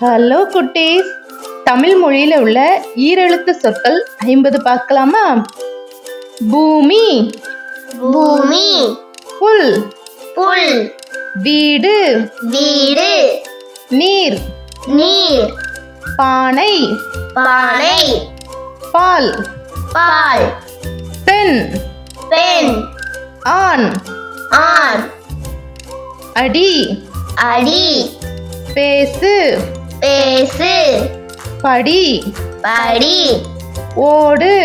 Hello குட்டீஸ், தமிழ் மொழியில உள்ள ஈரெழுத்து சொற்கள் 50 பார்க்கலாமா? பூமி, பூமி, புல், புல், வீடு, வீடு, நீர், நீர், பானை, பானை, பால், பால், பெண், பெண், ஆண், ஆண், அடி, அடி, பேசு, பேசு, படி, படி, ஓடு,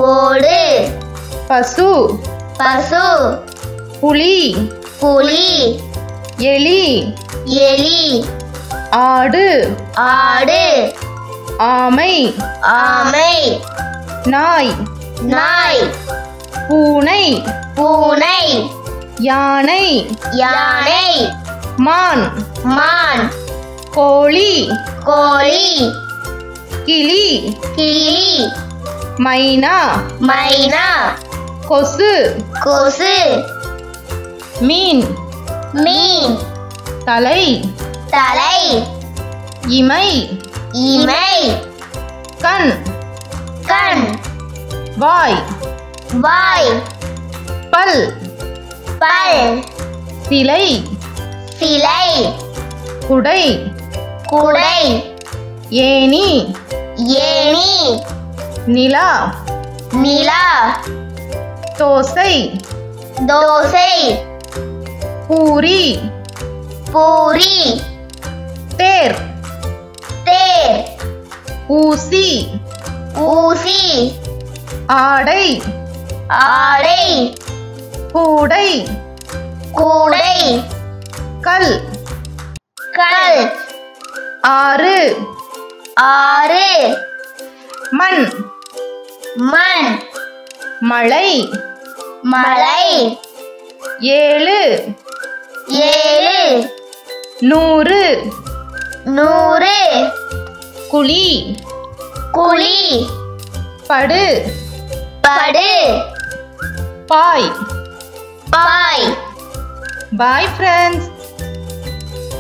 ஓடு, பசு, பசு, புலி, புலி, எலி, எலி, ஆடு, ஆடு, ஆமை, ஆமை, நாய், நாய், பூனை, பூனை, யானை, யானை, மான், மான், கோழி, கோழி, கிளி, கிளி, மைனா, மைனா, கொசு, கொசு, மீன், மீன், தலை, தலை, இமை, இமை, கண், கண், வாய், வாய், பல், பல், சிலை, சிலை, குடை, குடை, ஏணி, ஏணி, நிலா, நிலா, தோசை, தோசை, பூரி, பூரி, தேர், தேர், ஊசி, ஊசி, ஆடை, ஆடை, கூடை, கூடை, கல், கல், ஆறு, ஆறு, மண், மண், மழை, மலை, 7, 7, 100, 100, குழி, குழி, படு, படு, பாய். பாய். Bye friends.